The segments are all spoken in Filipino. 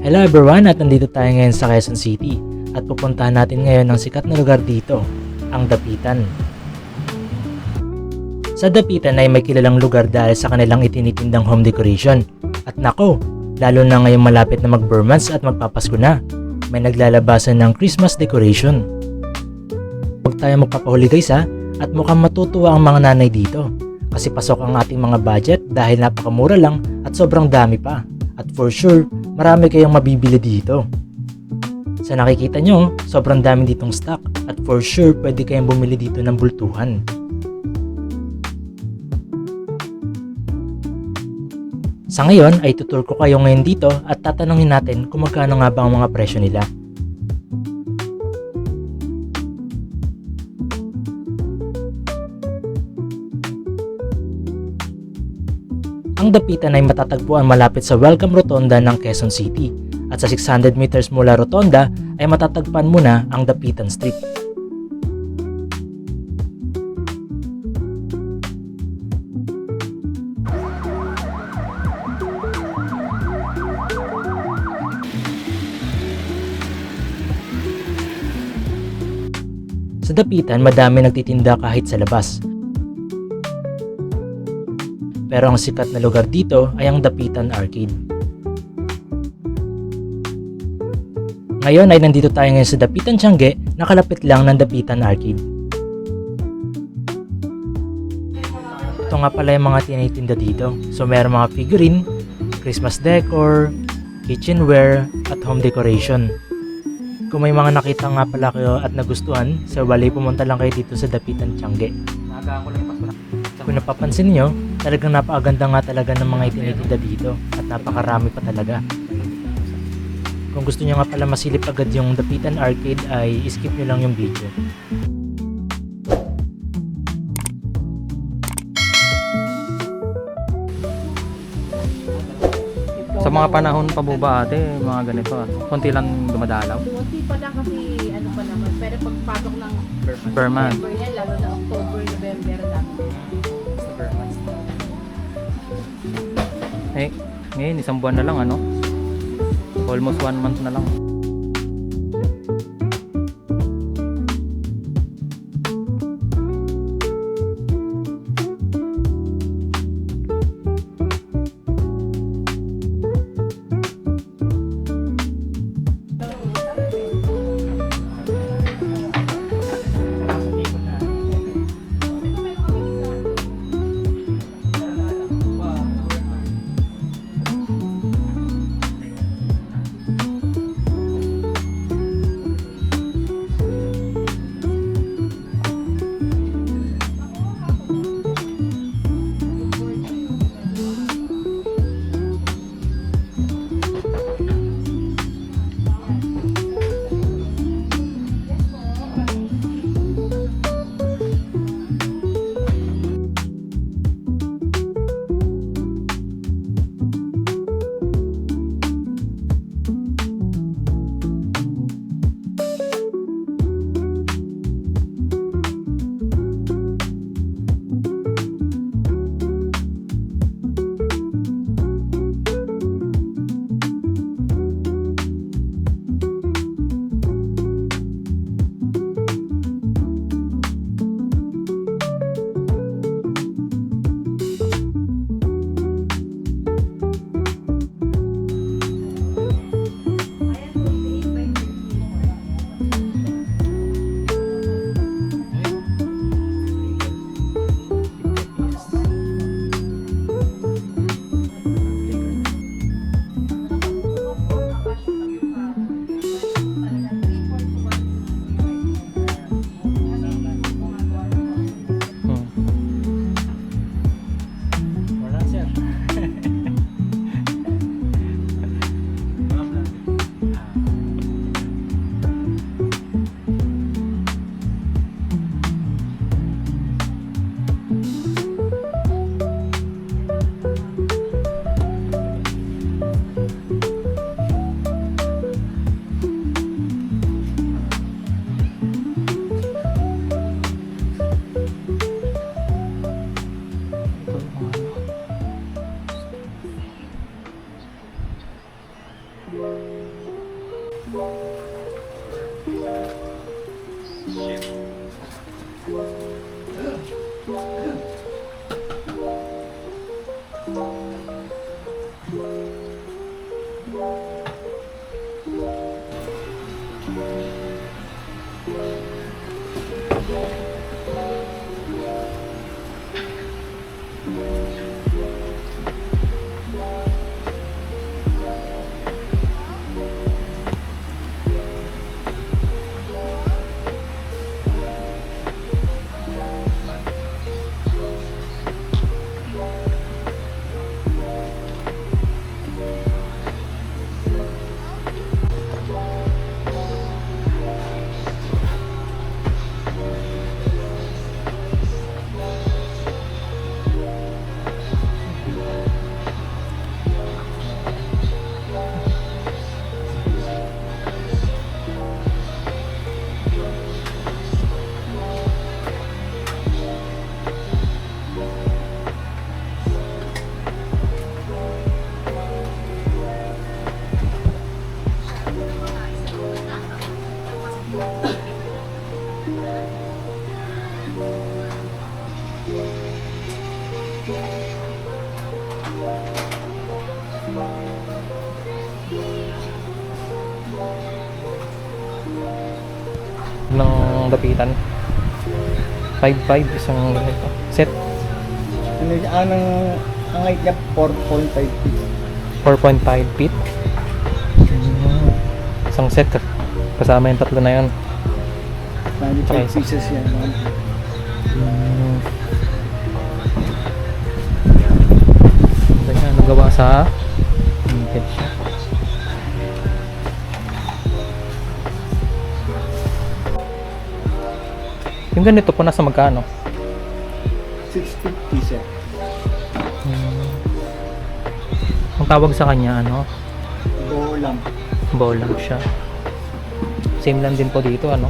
Hello everyone, at nandito tayo ngayon sa Quezon City at pupuntahan natin ngayon ang sikat na lugar dito, ang Dapitan. Sa Dapitan ay may kilalang lugar dahil sa kanilang itinitindang home decoration. At nako, lalo na ngayong malapit na mag-Burmans at magpapasko na, may naglalabasan ng Christmas decoration. Huwag tayo magpapahuli guys ha, at mukhang matutuwa ang mga nanay dito. Kasi pasok ang ating mga budget dahil napakamura lang at sobrang dami pa. At for sure, marami kayong mabibili dito. Sa nakikita nyo, sobrang dami ditong stock at for sure pwede kayong bumili dito ng bultuhan. Sa ngayon ay tutur ko kayo ngayon dito at tatanungin natin kung magkano nga ba ang mga presyo nila. Ang Dapitan ay matatagpuan malapit sa Welcome Rotonda ng Quezon City at sa 600 meters mula Rotonda ay matatagpuan mo na ang Dapitan Street. Sa Dapitan, madami nagtitinda kahit sa labas. Pero ang sikat na lugar dito ay ang Dapitan Arcade. Ngayon ay nandito tayo ngayon sa Dapitan Tiangge, nakalapit lang ng Dapitan Arcade. Ito nga pala yung mga tinitinda dito. So meron mga figurine, Christmas decor, kitchenware, at home decoration. Kung may mga nakita nga pala kayo at nagustuhan, so bali pumunta lang kayo dito sa Dapitan Tiangge. Kung napapansin niyo, talagang napakaganda nga talaga ng mga itinitinda dito at napakarami pa talaga. Kung gusto niyo nga pala masilip agad yung Dapitan Arcade ay skip niyo lang yung video. Sa mga panahon pa ba ate, mga ganito konti lang dumadalaw? Konti pa lang kasi ano pa naman, pero pagpasok ng Burman. November yan, lalo na October, November dami. Eh, ngayon isang buwan na lang ano? Almost 1 month na lang. ng lapitan. 5.5 isang ganito. Set Ang height niya 4.5 feet. 4.5 feet. Isang set kasama yung tatlo na yun. 95 pieces yan. Ganyan, nagawa sa vintage siya. Yung ganito po nasa magkano? 650 siya. Ang tawag sa kanya ano? Bolang. Bolang siya. Same lang din po dito ano?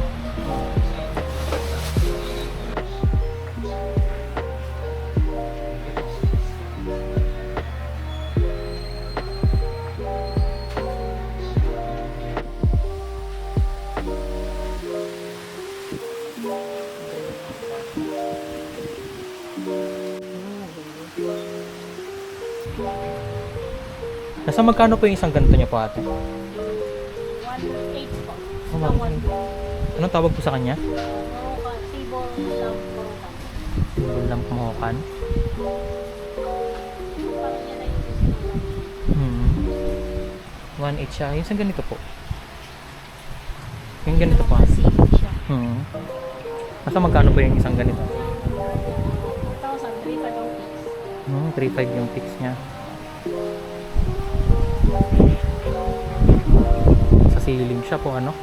Nasa magkano po yung isang ganito niya po ate? 1.8 po. Oh, Isang 1.8. Anong tawag po sa kanya? Marukan. Table lang marukan. Bolang Mohokan. Parang yan ay yung 1.8 siya. Yung isang ganito po. Yung ganito po. Seaweed siya. Nasa magkano po yung isang ganito? 2,000, 3,500 ang fix. 3.5 yung fix niya. Sa ceiling siya po ano?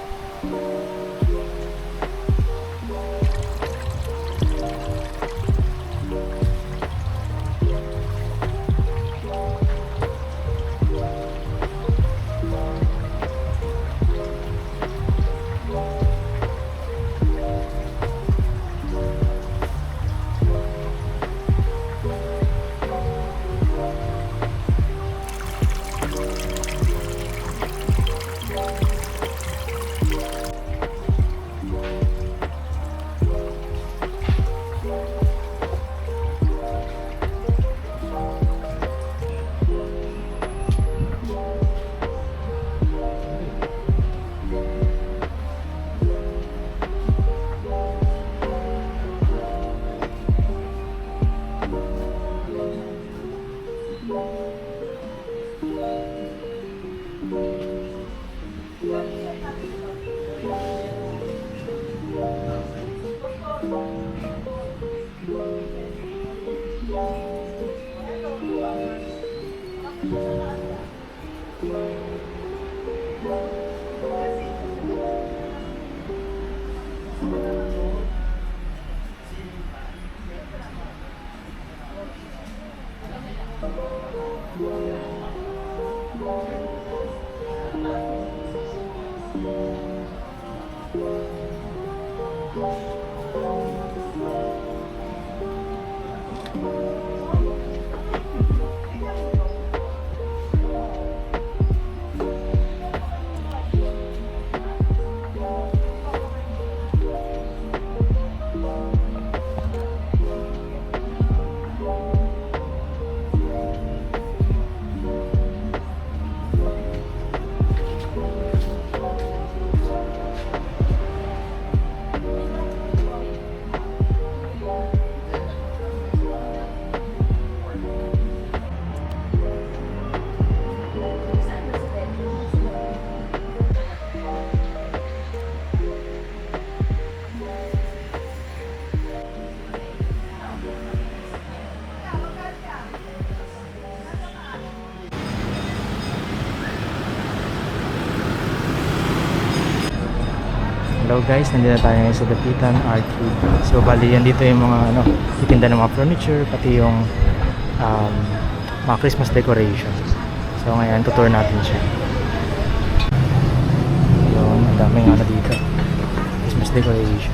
Hello guys, nandito tayo ngayon sa Dapitan Arcade. So bali yan dito yung mga itinda ng mga furniture, pati yung mga Christmas decoration. So ngayon, tutour natin siya. Yun, ang daming dito. Christmas decoration.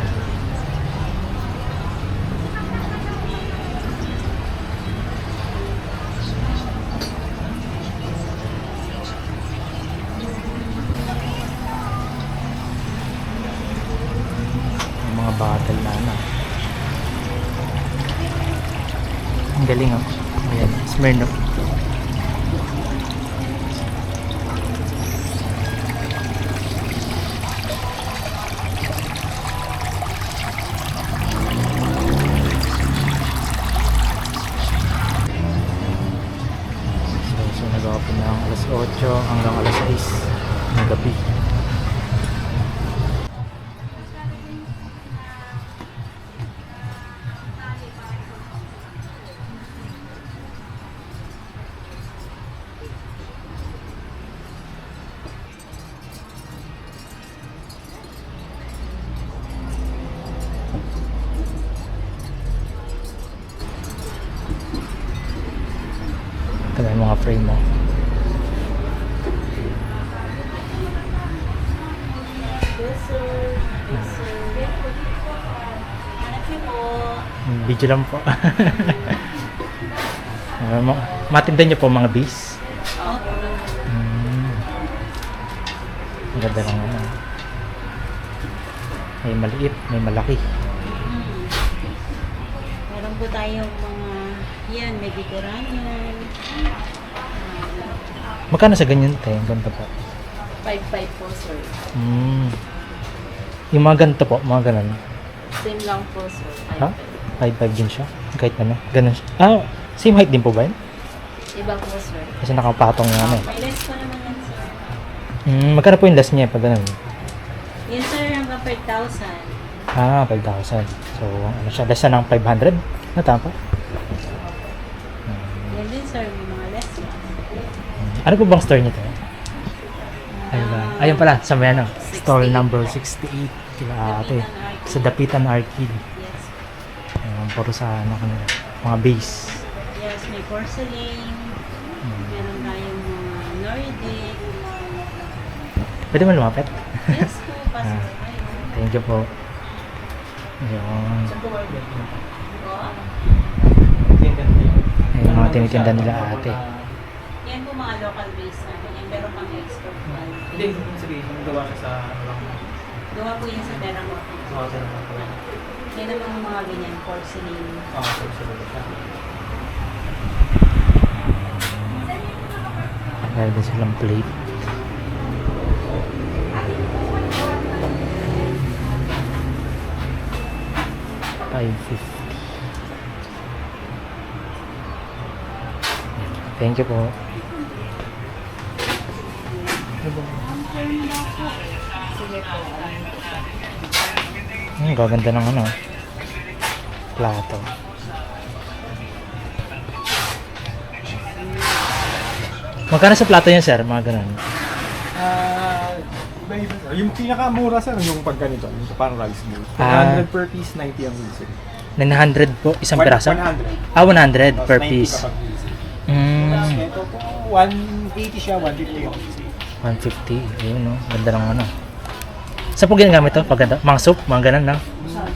Mga bottle na ang galing ayan, Smirnoff. So nag-open na ang alas 8 hanggang alas 6 ng gabi. Ito na yung mga frame mo. Yes, sir. Yes, sir. Hanap niyo po. Video lang po. Matindan niyo po mga bees. Ang ganda lang may maliit, may malaki. Meron po tayong mga, yan, Mediterranean. Magkano sa ganyan tayo? Ang ganda po. 5.5 po, sir. Yung mga ganito po, mga ganon. Same lang po, sir. Ha? 5'5 din siya? Kahit ano? Ganon siya. Same height din po ba yun? Iba po, sir. Kasi nakapatong nga May less po naman yan, sir. Magkano po yung last niya pag ganon? Yan, sir, hanggang 5,000. 5,000. So, ano siya? Less na ng 500? Natapa? Yan din, sir. May mga less yan. Ano po bang store niyo tayo? Ayun ba? Ayun pala, sa may stall number 68 kila ate. Sa Dapitan Arcade. Yes. Puro sa kanila. Mga base. Yes, may porcelain. Meron tayong mga Nordic. Pwede mo lumapit? Yes po, pasok tayo. Thank you po. Ayun. Ayun mga tinitinda nila ate. Yan po mga local base namin. Yan, pero pang export po. Hindi, sabihin, gawa siya sa Gawa po yan sa Teramo. Yan naman mga ganyan, porcelain. Meron din silang plate. $550. Thank you po. Sige po. Gaganda ng plato. Magkano sa plato yan, sir? Mga ganun. Iba-iba. Yung pinakamura sir, yung pag ganito, yung parang rice bowl. 100 per piece, 90 ang wholesale. 900 po, isang piraso? 100. 100 per 90 piece. kapag wholesale. Ito po, 180 siya, 150 yung wholesale. 150. Ayun, no? Ganda ng Saan po ginagamit to? Pag mga soup, mga ganun, no?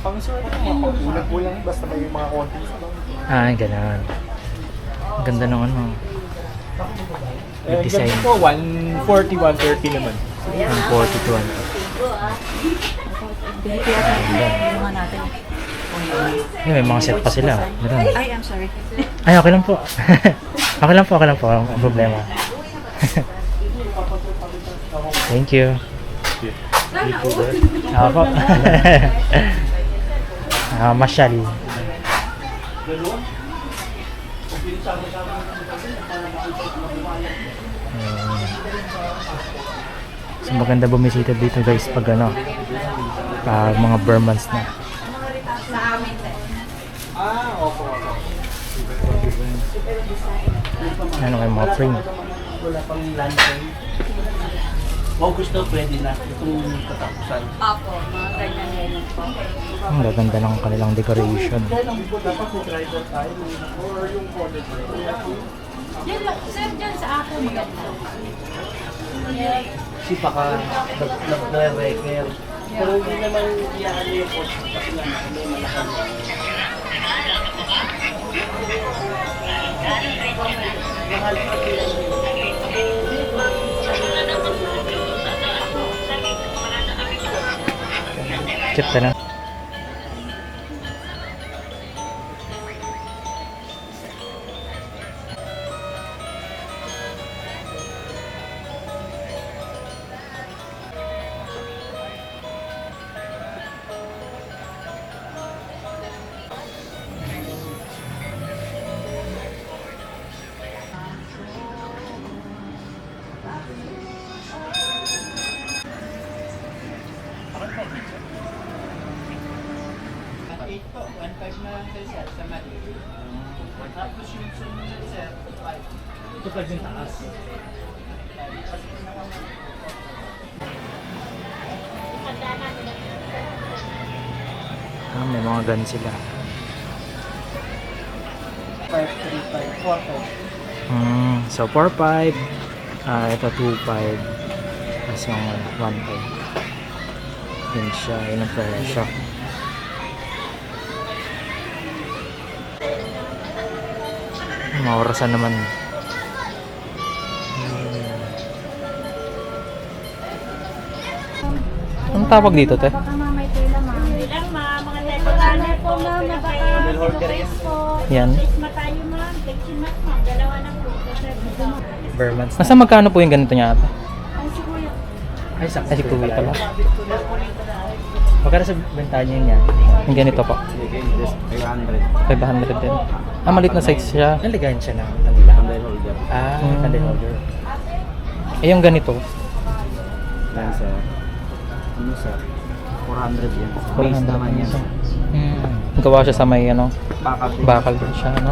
Pang sir, mga pagkulang-kulang, basta may mga konti sa lang. Ganun. Ganda ng Eh, design. ganito po, 140, 130 naman. 140 to 1. Mga natin. May mga set pa sila. Ganun. Ay, I'm sorry. Ay, okay lang po. Okay lang po. Ang problema. Thank you. Ako po. Masyal. So, maganda bumisita dito guys pag pag mga Burmans na. Ano kayo mga frame? August daw pwede na itong katapusan. Opo, mga ganyan po. Ang gaganda ng kanilang decoration. Kailan po dapat may driver tayo or yung college? Yan lang, sir, dyan sa ako maganda. Kasi baka nag-repair. Pero hindi naman iyaano yung cost kasi nga may malakang. Mahal pa Chip ka na. ito pa din taas. May mga gun sila. 535, 45. So 4.5. Ito 2.5. Tapos yung 1.5. Yun siya. Yun ang presyo. Maurasan naman. Anong tawag dito, te? Baka mamay tela, ma'am. Ilang, ma'am. Mga decorator po, ma'am. Baka po. Yan. Prisma tayo, ma'am. Flexion mat, ma'am. Dalawa na po. Burmans. Nasa magkano po yung ganito niya ate? Ay, si Kuya. Ay, sakto. Ay, si Kuya pala. Magkano sa benta niyo yan? Yung ganito po. 500 din. Maliit na size siya. Naligayan siya ng kandila. Candle holder. Candle holder. Eh, yung ganito. Yan sir. Ano sir? 400 yan. Base 400 naman yan. Gawa siya sa may ano, Bakal din. bakal din siya, no?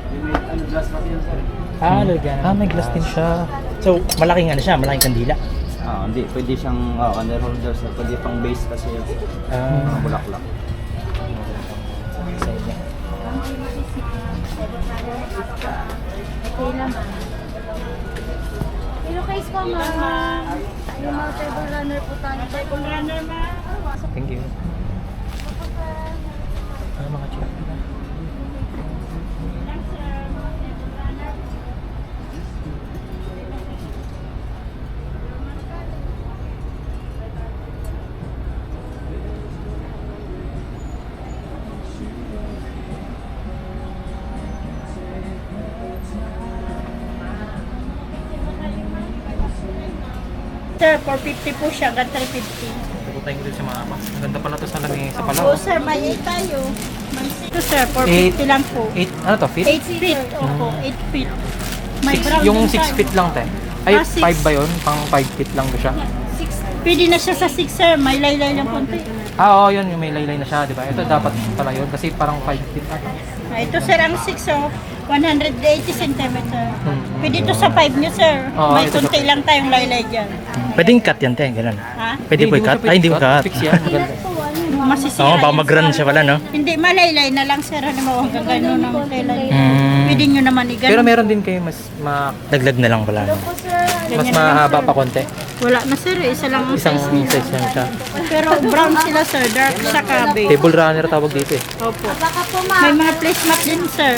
Yung may ano, glass pati yan sir. Naligayan. May glass din siya. So, malaking ano siya, malaking kandila. Hindi. Pwede siyang candle holder sir. Pwede pang base kasi yan sir. Mga bulaklak. Sa inyo. Tela, ma'am. Pero case po, ma'am. Yung mga table runner po tayo. Table runner, ma'am. Thank you. Mga chip. Sir, 450 po siya, hanggang 350. Pagkutayin ko din sa mama. Maganda pala to sa lami sa Oo, palaw. sir, may 8 tayo. Ito, sir, 450 lang po. 8, ano to, feet? 8 feet, opo, 8 feet. May brown Yung din 6 tayo. feet lang, te. Ay, Six. 5 ba yun? Pang 5 feet lang ko siya. Pwede na siya sa 6, sir. May laylay lang konti. Oo, yun. Yung may laylay na siya, di ba? Ito dapat pala yun. Kasi parang 5 feet ata. Ito, sir, ang 6, oh, 180 cm. Pwede ito sa 5 niyo, sir. Oo, May ito sa konti lang tayong laylay dyan. Pwedeng cut yan, te. Ganun. Ha? Pwede po i-cut? Ay, hindi mo cut. Fix yan. Maganda. Masisira Oo, baka yan, mag-run sir. siya pala, no? Hindi, malaylay na lang, sir. Ano mo, hanggang gano'n ang tela niyo. Pwede nyo naman i-gano'n. Pero meron din kayo mas Daglag na lang pala. No? mas mahaba pa konti. Wala na, sir. Isa lang ang Isang size nila. size lang siya. Pero brown sila, sir. Dark sa cabe. Table runner tawag dito eh. Opo. May mga placemat din, sir.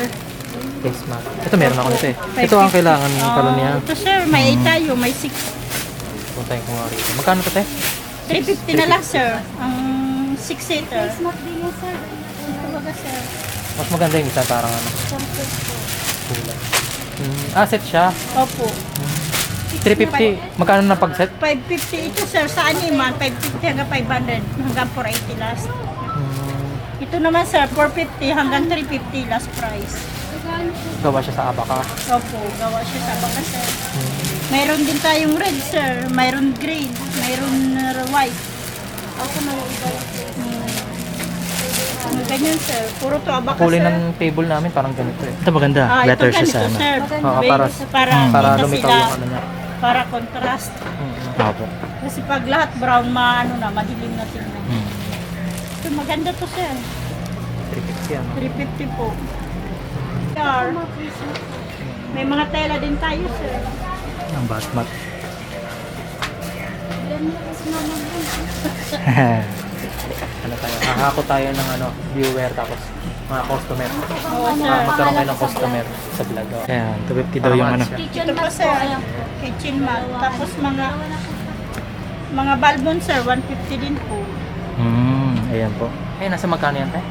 Face mask. Ito meron ako nito eh. Ito ang kailangan pala niya. Ito, sir. May 8 tayo. May 6. Puntayin ko nga rito. Magkano to, te? 350 na lang, sir. Ang 6-seater. Placemat din yan, sir. Ito baga, sir. Mas maganda yung isa parang ano. Kulay. Set siya. Opo. 350. Magkano na pag set? 550 ito, sir. Sa animan, 550 hanggang 500. Hanggang 480 last. Ito naman, sir. 450 hanggang 350 last price. Gawa siya sa abaka. Opo, gawa siya sa baka, sir. Mayroon din tayong red, sir. Mayroon green. Mayroon white. Ako na iba. Ganyan, sir. Puro to abaka, Kulay sir. ng table namin parang ganito eh. Ito maganda. Letter ito siya sa ganito, ano. sir. Oo, para para para kita lumitaw sila. yung ano niya. para contrast. Opo. Kasi pag lahat brown, madilim na tingnan. So, maganda to sir. 350 ano. 350 po. Car. May mga tela din tayo sir. Ang batmat. Ano tayo? Hahako tayo ng ano, viewer tapos mga customer. Oo sir. Magkaroon kayo ng customer sa vlog. Oh. Ayan, 250 daw yung ano. Ito po sir. Kitchen mat. Tapos mga balbon sir, 150 din po. Ayan po. Eh, nasa magkano yan tayo?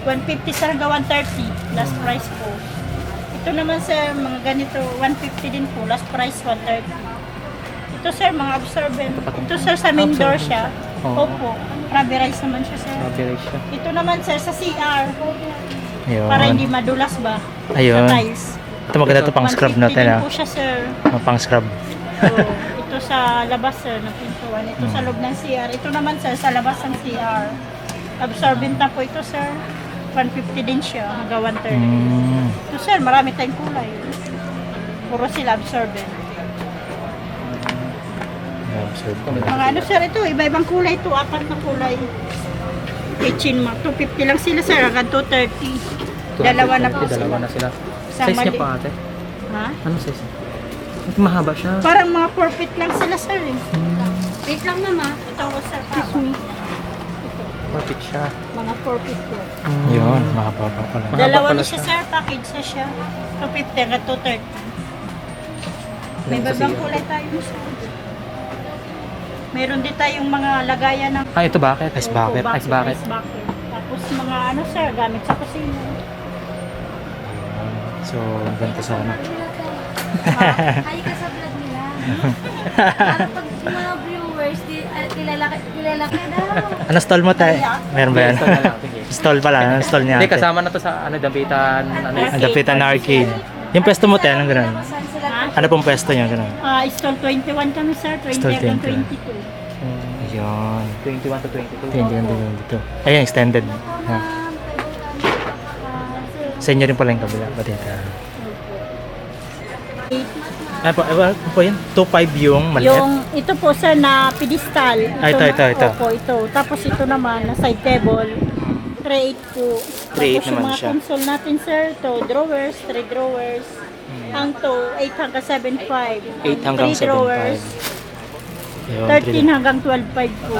150 sir hanggang 130. Last price po. Ito naman sir, mga ganito, 150 din po. Last price, 130. Ito sir, mga absorbent. Ito sir, sa main door siya. Oo. Opo. Rubberized naman siya sir. Mabilis siya. Ito naman sir, sa CR. Ayun. Para hindi madulas ba? Ayun. Sa tiles. Ito maganda to pang scrub 150 natin din ah. po siya sir. Pang scrub. So, ito sa labas sir, ng pintuan. Ito sa loob ng CR. Ito naman sir, sa labas ng CR. Absorbent na po ito sir. 150 din siya, hanggang 130. Ito sir, marami tayong kulay. Puro sila absorbent. Mga ano sir, ito, iba-ibang kulay ito. 4 na kulay. Kitchen mat. 250 lang sila sir, hanggang 230. Dalawa na po Dalawa sila. na sila. Isang Size niya mali. pa ate. Ha? Ano size niya? Mahaba siya. Parang mga 4 feet lang sila sir eh. Wait lang naman. Ito ko sir, excuse me. Perfect siya. Mga 4 feet po. Yun, makapapa pala. Mahaba Dalawa pala na siya sir, package na siya. 250 hanggang 230. May babang kulay tayo sir. Meron din tayong mga lagayan ng Ah, ito bakit? Ice bucket. Ice bucket. Ice bucket. Tapos mga ano sir, gamit sa kusina. So, ganito sana. Ay ka sa vlog nila. Para pag mga viewers, kilala ka daw. Ano stall mo tayo? Meron ba yan? Ito na lang, sige. Stall pala, ano stall niya? Hindi, ate? kasama na to sa ano, dampitan, ano yun. Ang dapitan na arcade. Yung pwesto mo tayo, anong ganun? Saan sila? Ano pong pwesto niya, ganun? Stall 21 kami sir, 20 Stall hanggang 21. 22. Ayun. 21 to 22. 20 dito. Ayun, extended. Ha. Sa inyo rin pala yung kabila. Batita. Ano po yun? 2.5 yung maliit? Yung ito po sir na pedestal. Ito. Opo, ito. Tapos ito naman na side table. 3.8 po. 3.8 Tapos yung naman mga siya. console natin sir, to drawers, 3 drawers. Ang to 8 hanggang 7.5. 8 hanggang 3 drawers. 7.5. Ayun, 13 hanggang 12.5 po.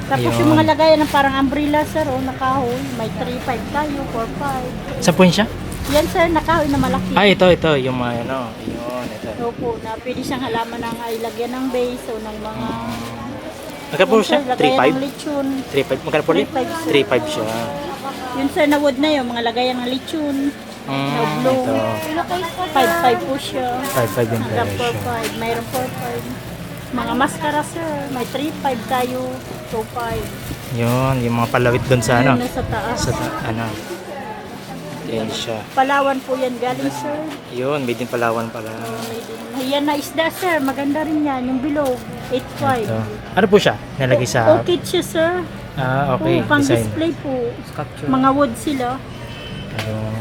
Tapos Ayun. yung mga lagayan ng parang umbrella sir, nakahoy. May 3.5 tayo, 4.5. Saan po yun siya? Yan sir, nakahoy na malaki. Ito. Yung mga ano. Ayun, ito. Opo, na pwede siyang halaman ng ay lagyan ng base o ng mga... Magkano po siya? Lagayan 3.5? ng lechon. 3.5? Magkano po ulit? 3.5 3.5 siya. Yun sir, na wood na yun, mga lagayan ng lechon. Ito. 5.5 po siya. 5.5 yung Hanggang presyo. 4.5. Mayroon 4.5. Mga mascara sir, may 3.5 tayo, 2.5. Yun, yung mga palawit doon sa ano. Yun nasa taas. Ano. Yan siya. Palawan po yan galing sir. Yun, made in Palawan pala. Yan na isda sir, maganda rin yan. Yung bilog, 8.5. Ito. Ano po siya? Nalagay sa... Orchid siya sir. Okay. Oo, pang Design. display po. Sculpture. Mga wood sila. Ayun.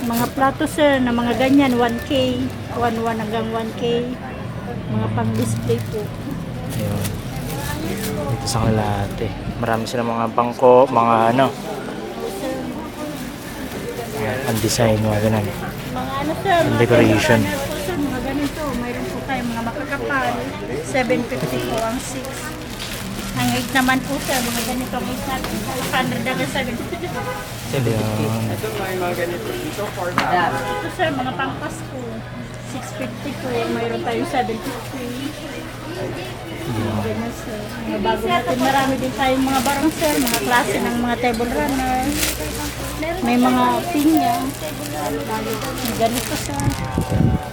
Mga plato sir na mga ganyan, 1K. 1.1 hanggang 1K. Mga pang display po. Ayun. Dito sa kalate. Marami silang mga bangko, mga ano. Ayan, ang design, mga ganun. Mga ano sir, Ang mga decoration. decorator po, sir, mga ganito. Mayroon po tayo mga makakapal. 750 po ang 6. Ang 8 naman po sir, mga ganito ang 8 natin. 100 hanggang 750. Ayun. Ito sir, mga pangpas po. 650 po. Mayroon tayong 750. Ganyan sir. Mga bago natin. Marami din tayong mga barang sir. Mga klase ng mga table runner. May mga pinya. Ganito sir.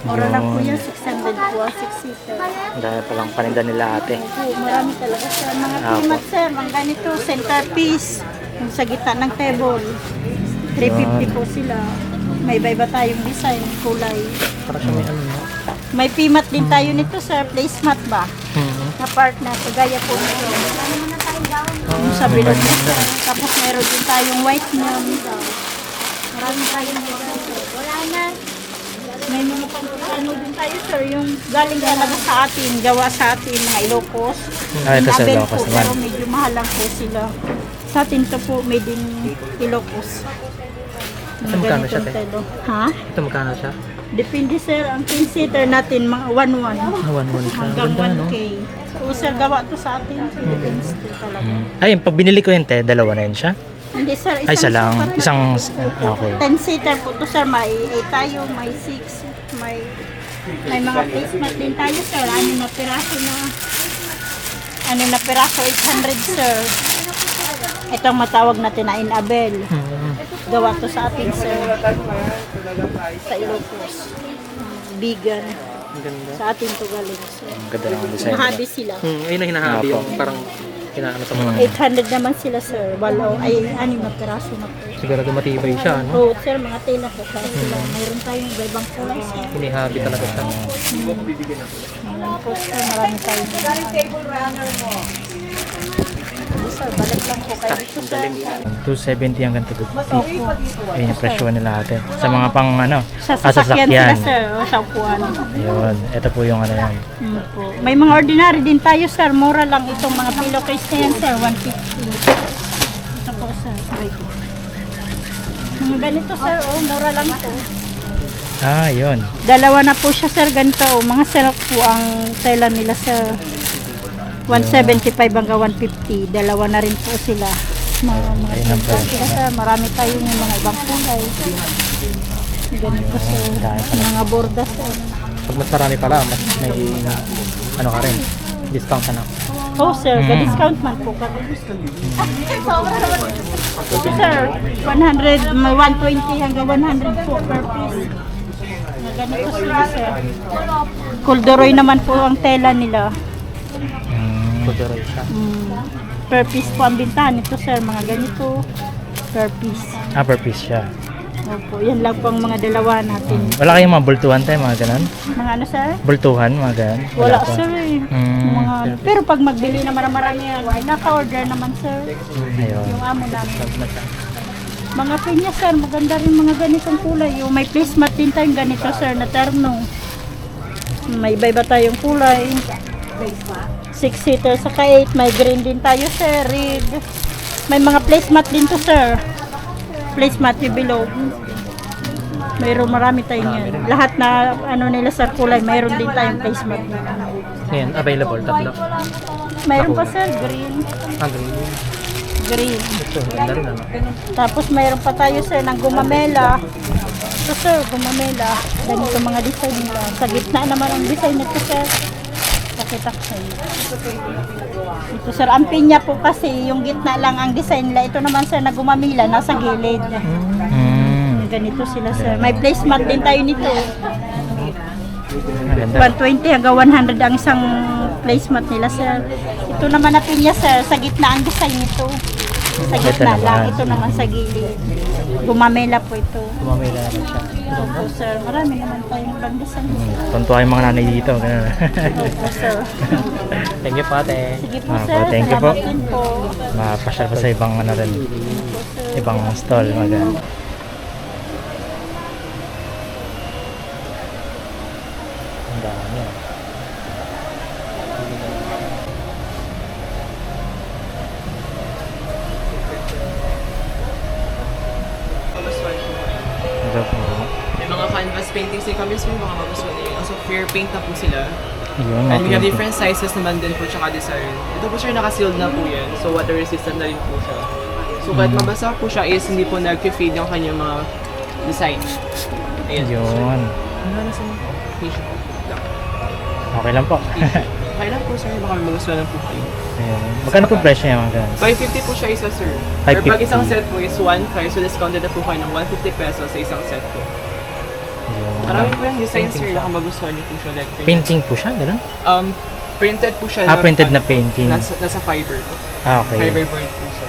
Mura lang po yan. 600 po ang 6-seater. Dahil palang paninda nila ate. Po, marami talaga sir. Mga pimat sir. Mga ganito. Centerpiece. Yung sa gitna ng table. 350 po sila. May iba-iba tayong design. Kulay. Para siya may ano, no? May pimat din tayo nito sir. Placemat ba? Na part na. Kagaya po nito. Yung sa bilog na sir. Tapos meron din tayong white neon. Marami tayong design. Wala na. May mga pangkulan ano din tayo sir, yung galing talaga sa atin, gawa sa atin, mga Ilocos. Ito sa Label Ilocos po, naman. pero medyo mahal lang po sila. Sa atin to po, made in Ilocos. Ito magkano siya, te? Telo. Ha? Ito magkano siya? Depende sir, ang 10-seater natin, mga 1-1. Ah, 1-1 siya. Hanggang Ganda, no? 1K. O sir, gawa to sa atin, Philippines to talaga. Ay, pag binili ko yun, te, dalawa na yun siya? Hindi sir, Ay, isa lang. super Isang, lang. okay. 10-seater po to sir, may 8 tayo, may 6, may mga placement din tayo sir, ano na piraso, 800 sir. Ito ang matawag natin na inabel. Gawa to sa atin sir, sa Ilocos. Vegan. Ang ganda. Sa atin to galing sir. Ang ganda ng design. Mahabi sila. Ayun na hinahabi Apo. yung parang kinaano sa mga. 800 naman sila sir, walo, ay 6 na piraso na po. Sigurado matibay siya, no? Oh, sir, mga tela po para sila. Mayroon tayong ibang kulay sir. Hinihabi talaga siya. Mga poster, marami tayong. Sir, balik lang po kayo dito sir. 270 hanggang 250. Opo. Ayun yung presyo nila ate. Sa mga pang ano, Sa sasakyan sila sir, o sa upuan. Ayun, ito po yung ano yan. Po. May mga ordinary din tayo sir, mura lang itong mga pillowcase na yan sir, 150. Ito po sir. Mga ganito sir, oh, mura lang ito. Ah, yun. Dalawa na po siya sir, ganito. Oh. Mga silk po ang tela nila sir. 175 hanggang 150. Dalawa na rin po sila. Mga Ayun ang silk presyo. sila sir. Marami tayo ng mga ibang kulay. Ganito sir. Mga borda sir. Pag mas marami pala, mas may ano ka rin. Discount ka na. Oh sir, discount man po kami. Ito sir, 100, may 120 hanggang 100 po per piece. Mga ganito sila sir. Corduroy naman po ang tela nila. Kuduroy siya. Per piece po ang bintahan ito sir, mga ganito per piece. Ah, per piece siya. Opo, yan lang po ang mga dalawa natin. Wala kayong mga bultuhan tayo, mga ganun? Mga ano sir? Bultuhan, mga ganun? Wala po. sir eh. Mga, pero pag magbili naman ng marami yan, ay naka-order naman sir. Ayun. Yung amo namin. Mga pinya sir, maganda rin mga ganitong kulay. Yung may placemat din tayong ganito sir na terno. May iba-iba tayong kulay. 6-seater saka 8. May green din tayo sir, red. May mga placemat din to sir. Placemat yung below. Mayroon marami tayong yan. Lahat na ano nila sa kulay, mayroon din tayong placemat. Ngayon, available, tatlo. Mayroon pa sir, green. Ah, green. Green. Ito, ganda rin ano. Tapos mayroon pa tayo sir ng gumamela. Ito sir, gumamela. Ganito mga design nila. Sa gitna naman ang design nito sir. Pakita ko sa inyo. Ito sir, ang pinya po kasi yung gitna lang ang design nila. Ito naman sir na gumamela, nasa gilid. Ganito sila sir. May placemat din tayo nito. Maganda. 120 hanggang 100 ang isang placemat nila sir. Ito naman na pinya sir, sa gitna ang design nito. Sa gitna Ito lang, naman. ito naman sa gilid. Gumamela po ito. Kumamila naman siya. Opo sir, marami naman tayong ibang design. Tuntua yung mga nanay dito. Ganun. Opo sir. Thank you po, ate. Sige po Ah, sir, po, thank you po. salamat din po. Mapasyal pa sa ibang ano rin. Ibang stall. Maganda. Ang dami. Ito po. May mga canvas paintings din kami, so yung mga magustuhan nila. Also, fair paint na po sila. Yun, And we have okay. different sizes naman din po, tsaka design. Ito po sir, naka-sealed na po yan. So, water resistant na rin po siya. So, kahit mabasa po siya is hindi po nag-fade yung kanyang mga design. Ayan. Yun. Ano na sa tissue? Okay lang po. Okay lang po sir, baka may magustuhan lang po kayo. Ayun. Magkano po presyo niya mga ganun? 550 po siya isa sir. Or 550. pag isang set po is 1 price, so discounted na po kayo ng 150 pesos sa isang set po. Ayun. Marami po yung design sir, baka magustuhan niyo po siya. Like, Painting po siya, ganun? Printed po siya. Ah, printed na painting. Nasa fiber po. Ah, okay. Fiberboard po siya.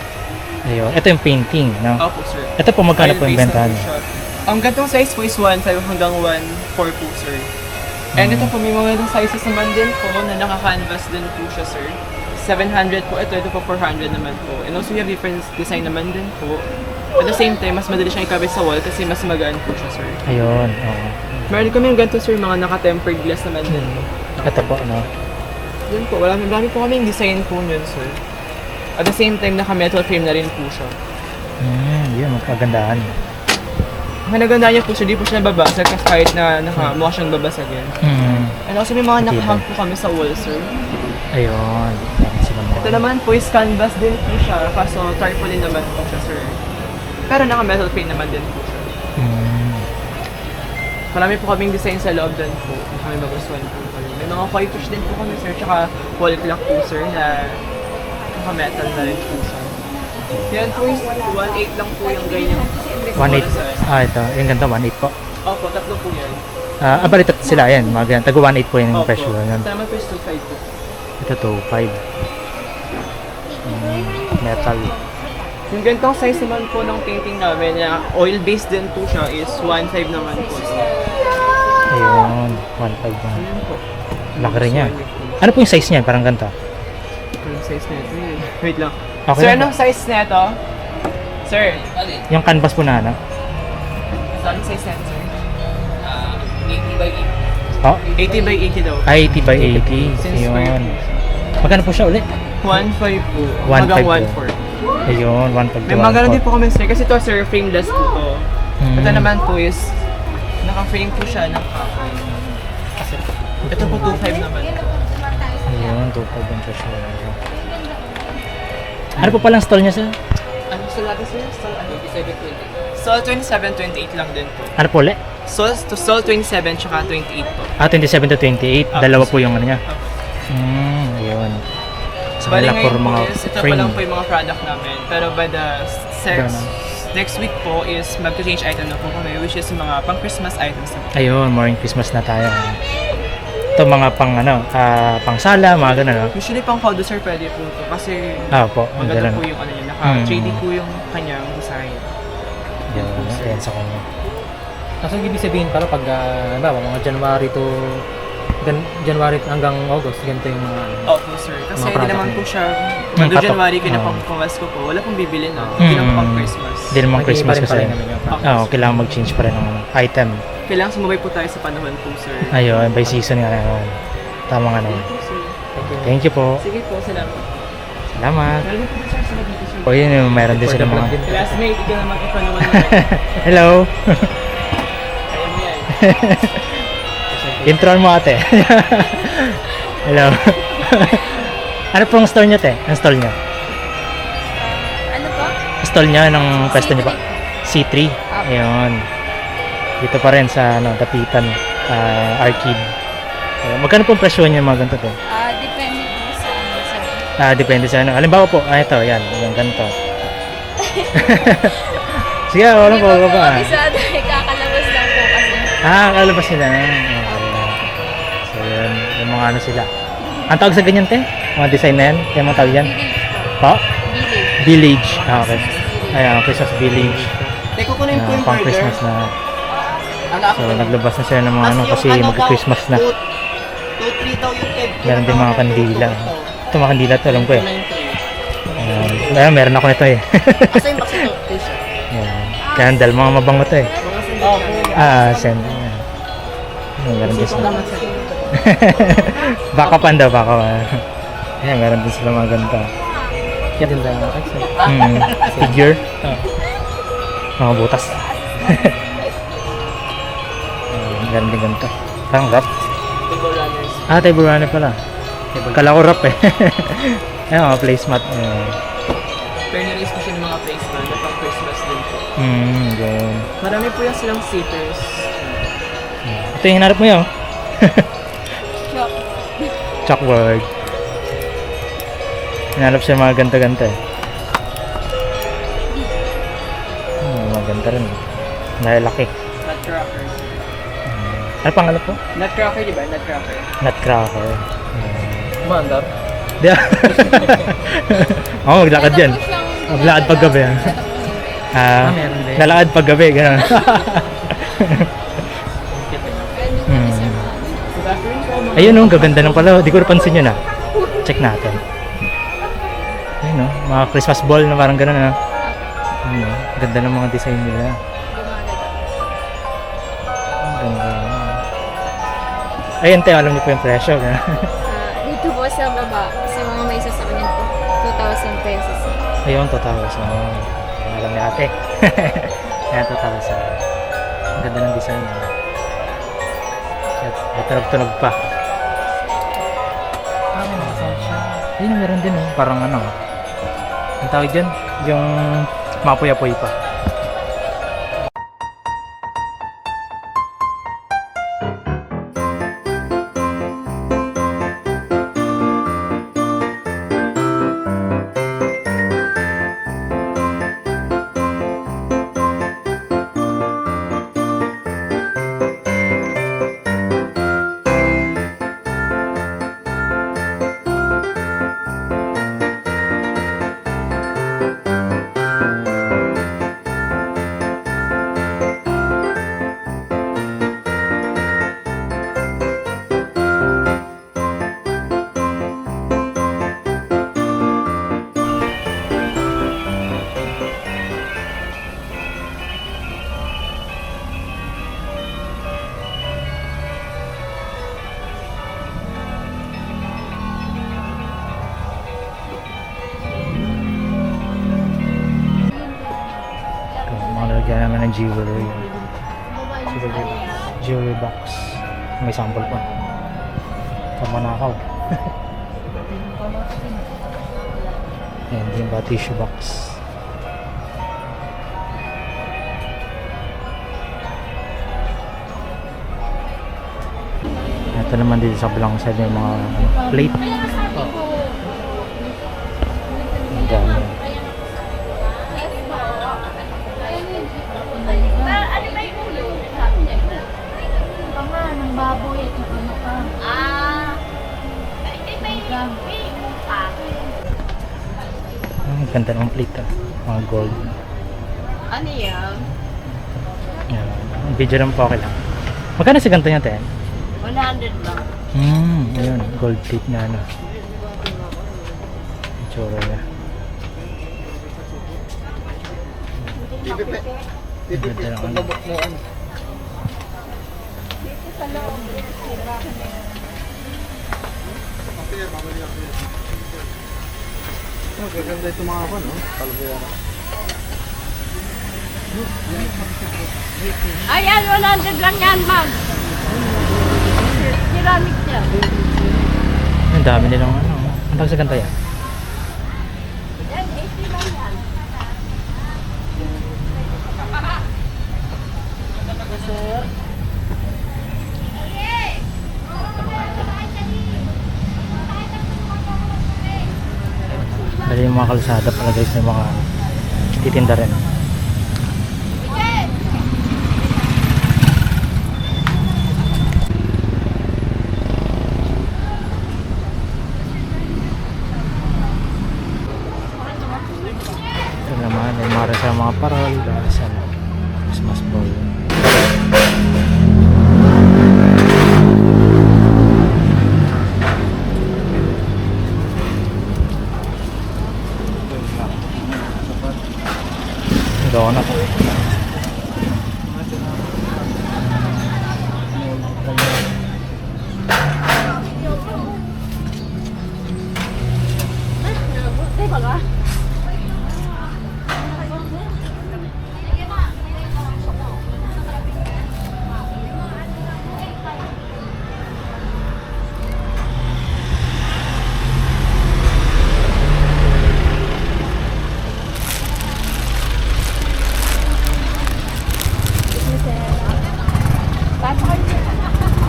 Ayun. Ito yung painting, no? Opo sir. Ito po magkano po yung Oil-based na bentahan? po siya. Ang gantong size po is 1.5 hanggang 1.4 po sir. And ito po may mga ganitong sizes naman din po na naka-canvas din po siya sir. 700 po ito po 400 naman po. And also we have different design naman din po. At the same time, mas madali siyang ikabit sa wall kasi mas magaan po siya sir. Ayun. Oo. Meron kami yung ganito sir, mga naka-tempered glass naman din. Ito po, no? Yun po, marami po kami yung design po yun sir. At the same time, naka-metal frame na rin po siya. Yun, magpagandahan. Ang naganda niya po siya, di po siya nababasag kasi kahit na mukha siyang babasagin. And also may mga nakahang po kami sa wall sir. Ayun. Meron sila mga. Ito naman po is canvas din po siya, kaso tarpaulin naman po siya sir. Pero naka-metal frame naman din po siya. Marami po kaming design sa loob din po. Kami magustuhan po kami. May mga koi push din po kami sir, tsaka wall clock po sir na naka-metal na rin po siya. Yan po is 1.8 lang po yung ganyan. 1.8. Ito. Yung ganda, 1.8 po. Opo, tatlo po yan. Balitat sila, yan. Mga ganyan. Tago 1.8 po yung Opo. presyo. Yan. Tama po is 2.5 po. Ito, 2.5. Metal. Yung ganitong size naman po ng painting namin na oil-based din po siya is 1.5 naman po. Ayun. 1.5 na. Ayun po. Laki rin yan. Ano po yung size niya? Parang ganito. Anong size na ito yun? Wait lang. Okay Sir, lang. anong size na ito? Sir, Yung canvas po na, ano? anong size na ito, sir? 80 by 80. Oh, 80 by 80 daw. 80 by 80. Since Ayun. Magkano po siya ulit? 1.5 po. 1.5 Hanggang po. 1.4. Ayun, 1.5 May mga ganun din po kami sir. Kasi ito sir, frameless po to. Ito Hmm. naman po is, naka-frame po siya ng kahoy. Ito po 2.5 naman. Ayun, 2.5 ang presyo. Ano po palang stall niya, sir? Ano sa natin sir? Sol, ano? 27.28. Sol 27.28 lang din po. Ano po ulit? Sol 27 tsaka 28 po. 27 to 28. Dalawa po yung ano niya. Okay. Ayun. Sa Bali kanila for ngayon mga po is, ito pa frame. lang po yung mga product namin. Pero by the next week po is mag-change item na po kami, which is yung mga pang-Christmas items na po. Ayun, morning Christmas na tayo. Ito mga pang ano, pang sala, mga ganun, no? Usually pang codo sir pwede po ito kasi Po, ang maganda ganun. po yung ano yun, naka-3D Mm. po yung kanyang design. Ayun, ayan sa kanya. Kasi ibig sabihin pala pag mga January to January hanggang August, ganito yung mga Opo sir, kasi Mga hindi product naman niya. po siya, Yung mando katok. January Oo. pinapang-pawas ko po, wala pong bibili na, hindi lang pang Christmas. Hindi naman Christmas Nag-iiba rin kasi. pala naman yung product. Kailangan mag-change pa rin ng item. Kailangan sumabay po tayo sa panahon po sir. Ayun, by season nga naman. Tamang ano. Thank you, sir. Thank you po. Sige po, salamat. Salamat. Meron po sir sa dito sir. O yun, yung meron din For sila the vlog mga... din. Classmate, ikaw naman ipa naman. Hello! Kaya mo yan. Introan mo ate. Hello. Ano pong store niya te? Ang stall niya? Ano po? Stall niya ng pwesto niya pa? C3. Ayun. Dito pa rin sa ano, Dapitan Arcade. Magkano pong presyo niya mga ganito te? Depende po sa ano, sir. Depende sa ano. Halimbawa po, ito, yan, yung ganito. Sige, walang po ba? Kabisado, kakalabas lang po kasi. Kalabas nila. Okay. So, yun, yung mga ano sila. Ang tawag sa ganyan, te? Mga design na yan? Yung mga tawag yan? Po? Village. Village. Okay. Ayan, Christmas Village. Teko ko na yung Pang burger. Christmas na. Ano ako So, naglabas na sila ng mga ano kasi mag-Christmas na. 2-3 daw yung egg. Meron din mga kandila. Ito mga kandila to, alam ko eh. Meron ako nito eh. Asa yung box ito? T-shirt. Ayan. Candle, mga mabango to eh. Send. Meron din sila. Baka pan daw, baka pan. Ayan, meron din sila mga ganito. Kaya din tayo mga sir. Figure. Mga butas. Meron din ganito. Parang wrap. Table runners. Table runner pala. Kala ko wrap eh. Ayan, mga placemat. Pero nilis ko siya ng mga placement na pang Christmas din po. Yun. Marami po yung silang sitters. Ito yung hinarap mo yun. Chalkboard. Hinarap siya mga ganto-ganto eh. Mga ganto rin. Nalalaki. Nutcracker. Ano pangalan po? Nutcracker, di ba? Nutcracker. Nutcracker. Mandar. Di ba? Oo, maglakad yan. Maglakad pag gabi. Meron din. Lalakad pag gabi, gano'n. Ayun oh, gaganda ng pala. Di ko napansin yun ah. Check natin. Ayun oh, mga Christmas ball na parang gano'n ah. Ayun oh, ganda ng mga design nila. Ang ganda. Ayun tayo, alam niyo po yung presyo. Dito po sa baba, sa mga may sasakyan po, 2,000 pesos. Ayun, 2,000. Yan alam ni ate. Ayan, 2,000. Ang ganda ng design. At tunog-tunog pa. Ayun, meron din parang ano. Ang tawag dyan, yung mapoy-apoy pa. Lalagyan naman ng jewelry. Jewelry box. May sample pa. Pamanakaw. Ayan, yung ba tissue box. Ito naman dito sa belang side yung mga plate. Ang dami. Ng baboy at ano pa. Ang ganda ng plate mga gold. Ano yan? Yan. Ang video lang po okay lang. Magkano sa ganito niya, Ten? 100 lang. Ayun, gold plate na ano. Itsura niya. Ang ganda ng ano. Gaganda itong mga ako, no? Kalabaya. Ayan, 100 lang yan, ma'am. Ceramic siya. Ang dami nilang ano. Ang tawag sa ganito yan? Yan, 80 lang yan. Dali yung mga kalsada pala guys, may mga titinda rin. Ito naman, may mga sa mga parol dahil sa Christmas ball. Donut.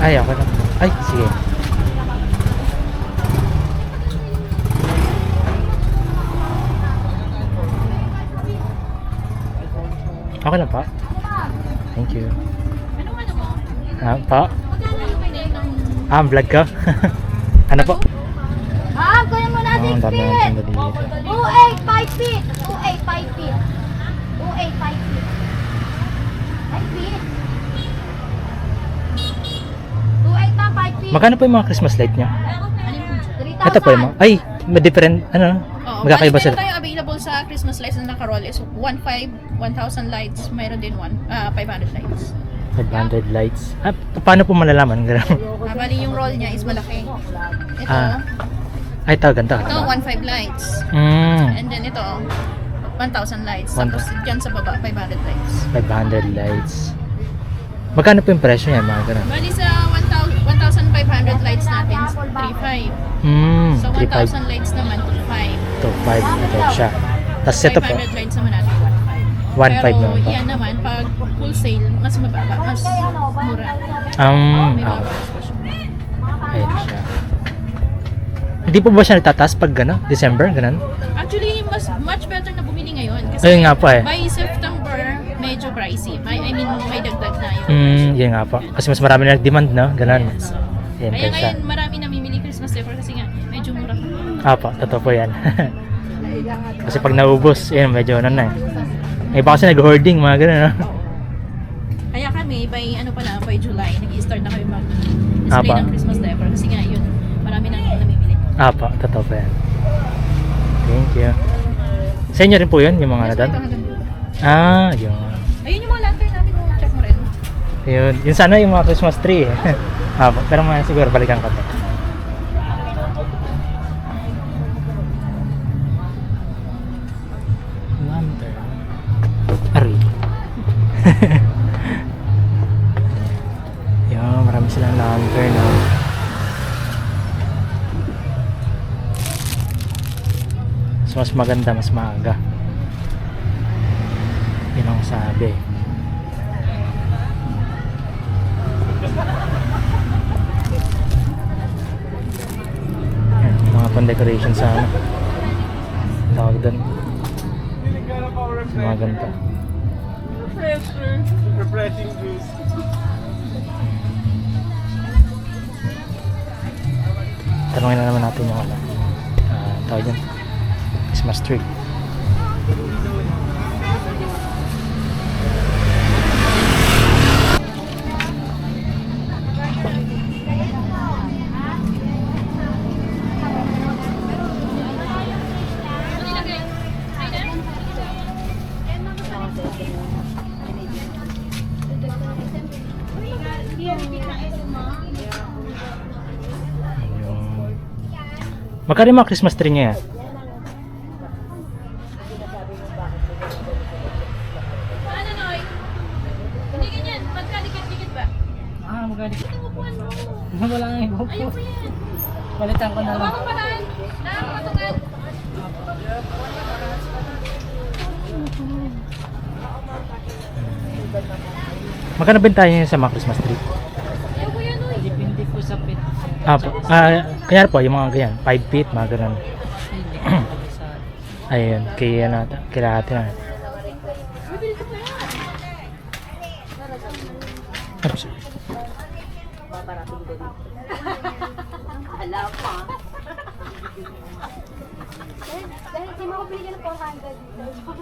Ay, ako na. Ay, sige. Okay lang pa. Thank you. Pa? Vlog ka? Ano po? Kunin mo na 6 ang dami ng feet. tanda dito. 285 feet. 285 feet. 285 feet. 5 feet. 28 na 5 feet. Magkano po yung mga Christmas light niya? 3,000. Ito po yung mga, ay, may different, ano? Magkakaiba sila. tayo available sa Christmas lights na naka-roll is 1,500 lights, mayroon din 500 lights. 500 lights. Ah, paano po malalaman? Ganun. Bali yung roll niya is malaki. Ito, Ah. Ay, ito, ganito. ito 1.5 lights. Mm, And then ito, 1,000 lights. 1,000. Tapos dyan sa baba, 500 lights. 500 lights. Magkano po yung presyo niya, mga ganun? Bali sa 1,500 lights natin, 3.5. Mm, So 3.5 1,000 lights naman, 2.5. to 5 ito siya. Tapos ito po, 500 lights naman natin, 1.5. 1.5 Pero naman po. yan naman, pag wholesale, mas mababa, mas mura. May Ah, mga presyo. ayun siya. Hindi po ba siya nagtataas pag gano'n? December, gano'n? Actually, much better na bumili ngayon. Kasi Ayun nga po eh. by September, medyo pricey. I mean, may dagdag na yun. Yun nga po. Kasi mas marami na demand, no? Gano'n. So, Yan kaya po siya. ngayon, marami namimili Christmas decor kasi nga, medyo mura. Apo, totoo po yan. Kasi pag naubos, yun, medyo ano na eh. May iba kasi nag-hoarding, mga gano'n, no? Kaya kami, by July, nag-i-start na kami mag-display Apa. ng Christmas decor. Kasi nga, yun, marami nang namimili. Apo, totoo po yan. Thank you. Sa inyo rin po yun, yung mga Yes, nadan? ito hanggang dulo. Ah, yun. Ayun yung mga lantern namin, check mo rin. Yun. Yun sana yung mga Christmas tree eh. Apo, pero mga siguro balikan ko to. Lantern. Ari. Yun, marami silang lantern. No? So, mas maganda, mas maaga. Yun ang sabi. Yan, mga pang-decoration sa ano. Tawag doon. Sa mga ganito. Refreshing juice. Tanungin na naman natin yung ano. Tawag dyan. Christmas tree. Ayun. Magkano yung mga Christmas tree niya? Ano, Noy? Hindi ganyan. Magkadikit-dikit ba? Ah, magaling. Ito upuan mo. Wala nga yung Ayun pa yan. Palitan ko na lang. Hawakan pa daan. Daan, patungan. Magkano bentahan niya sa mga Christmas tree? Ayaw ko yan, Noy. Depende po sa pit. Kanya po, yung mga ganyan, 5 feet, mga ganun. Sa Ayun, kaya na, kailangan natin na. Oops. Dahil di mo ko binigyan ng 400 dito.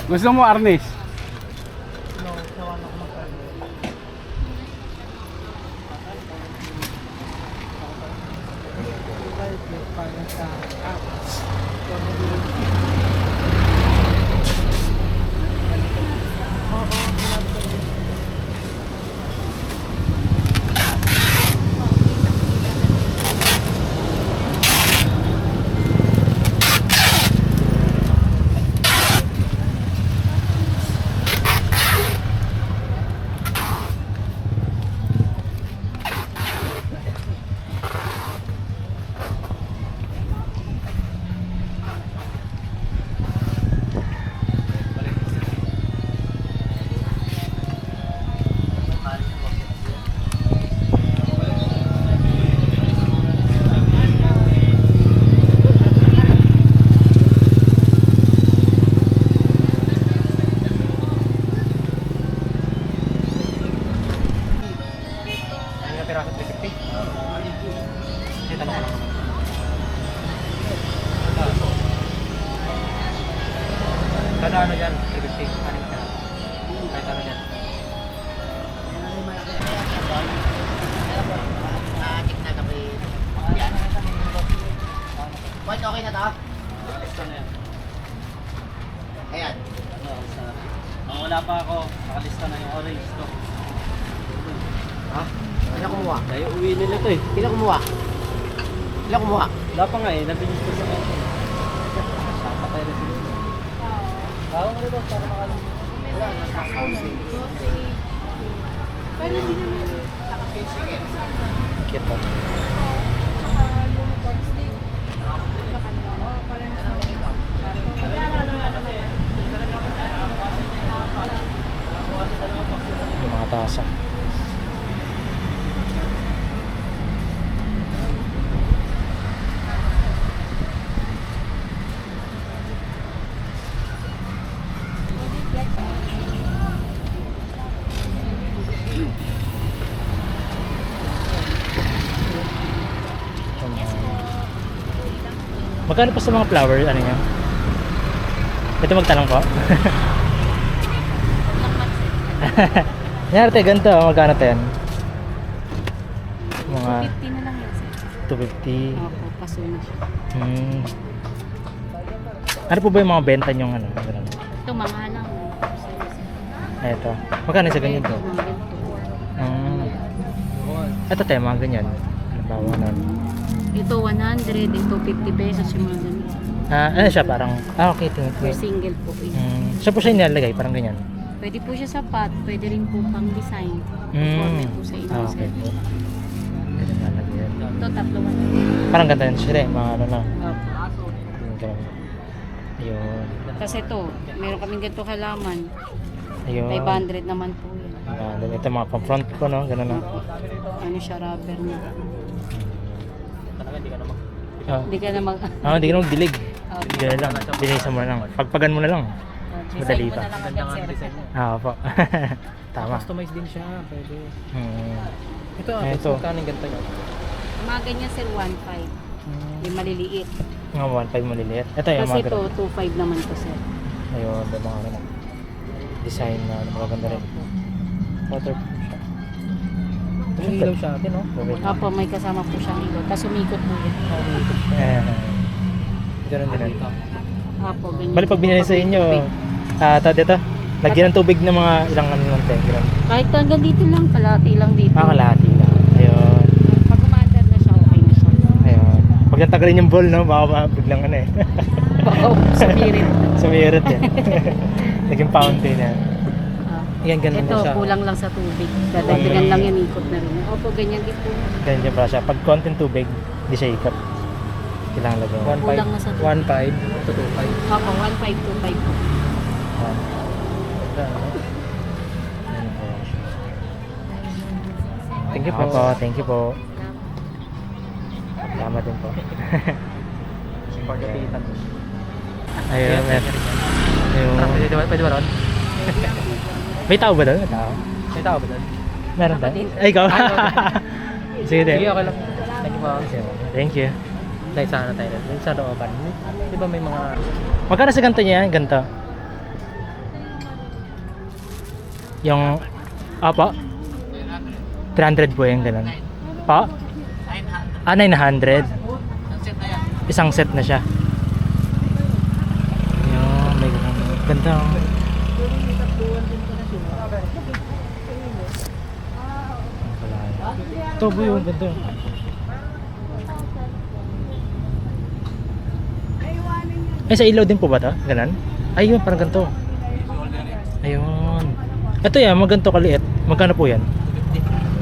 Gusto mo, Arnis? na ano dyan, 350. Anim ka. Kahit ano dyan. Boy, okay na to? Ayan. Wala pa ako. Nakalista na yung orange to. Ha? Sino kumuha? Tayo uwi nila to eh. Sino kumuha? Sino kumuha? Wala pa nga eh. Nabilis ko sa akin. Patay na sila. Tawag mo rin para makalang. Kita. Yung mga tasa. Magkano pa sa mga flower, ano nyo? Ito magtanong po. Nyarte, ganito, magkano to yan? Mga 50 na lang yan, sir. 250. Opo, paso na siya. Ano po ba yung mga benta nyong ano? Ganun? Ito, mga lang. Ito. Magkano sa ganyan to? Mga ganito. Ito tayo, mga ganyan. Halimbawa nun. Ito 100, ito 50 pesos yung mga ganito. Ano siya parang, okay, ito. Per single po. Siya po siya nilalagay, parang ganyan. Pwede po siya sa pot, pwede rin po pang design. Conforme po sa inyo, Okay sir. po. Ganyan nilalagay yan. Ito, tatlo 100. Parang ganda yun siya mga ano na. Opo. Yung ganun. Ayun. Kasi ito, meron kaming ganito halaman. Ayun. 500 naman po yan. Ito mga pang front ko, no? Ganun na. Opo. Ano siya, rubber niya. Hindi ka na mag... Hindi ka na magdilig. Opo. Ganun lang. Binaysan mo na lang. Pagpagan mo na lang. Madali Design mo pa. na lang agad, sir. Opo. Tama. Customize din siya, pwede. Hmm. Ito, Ito. magkano yung ganito nyo? Mga ganyan, sir, 1.5. Yung maliliit. Mga 1.5 maliliit. Ito yung Kasi mga ito, ganun. 2.5 naman to, sir. Ayun, yung mga ano. Design na magaganda rin. Waterproof siya. Yung ilaw sa atin, no? Opo, may kasama po siyang ilo. Tapos umikot po yan. Ganun din. Opo, ganyan. Bali pag binili sa inyo, dito, lagyan ng tubig ng mga ilang ano lang tayo. Kahit hanggang dito lang, kalahati lang dito. Kalahati lang. Ayun. Pag umaandar na siya, okay na siya. Ayun. Pag natagalin yung ball, no, baka biglang ano eh. Baka sumirit. Sumirit yan. Naging fountain na. Yan, ganun Ito, na siya. kulang lang sa tubig. Dadagdagan lang yan, ikot na rin. Opo, ganyan din po. Ganyan pala siya. Pag konting tubig, hindi siya ikot. Kailangan lagyan. Kulang na sa tubig. 1.5 to 2.5. Opo, 1.5 to 5 po. Thank you po. Thank you po. Salamat din po. Pagkapitan. Ayun, ayun. Pwede ba ron? May tao ba doon? May tao? May tao ba doon? Meron ba? Ay, ikaw. Sige din. Sige, okay lang. Thank you po. Thank you. Dahil sana tayo rin. Sa looban. Di ba may mga... Magkano sa ganito niya? Ganito? Yung... Apa? 300 po yung ganun. Pa? 900. Isang set na siya. Yun, may ganun. Ganda. Ito po yung ganda. Eh, sa ilaw din po ba ito? Ganon? Ayun, parang ganito. Ayun. Ito yan, maganto kaliit. Magkano po yan?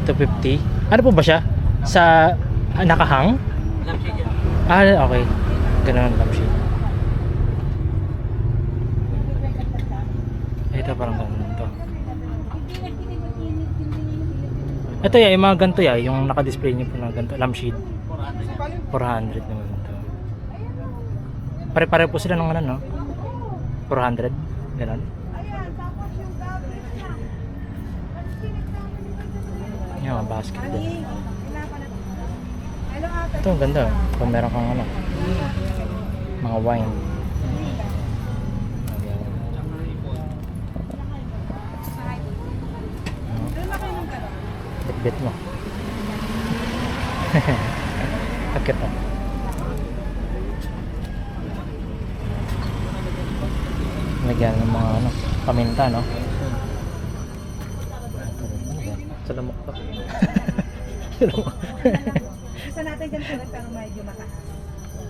250. Ano po ba siya? Sa nakahang? Okay. Ganon, lampshade. Ito parang ganun to. Ito yan, yung mga ganito yan. Yung naka-display nyo po na ganito. Lampshade. 400 naman ito. Pare-pare po sila ng ano, no? 400. Ganon. Yung mga basket din. Ito, ang ganda. Kung meron kang ano, mga wine. bitbit mo. Akit mo. Lagyan ng mga ano, paminta, no? Sa lamok pa. Isa natin dyan tulad pero medyo mataas.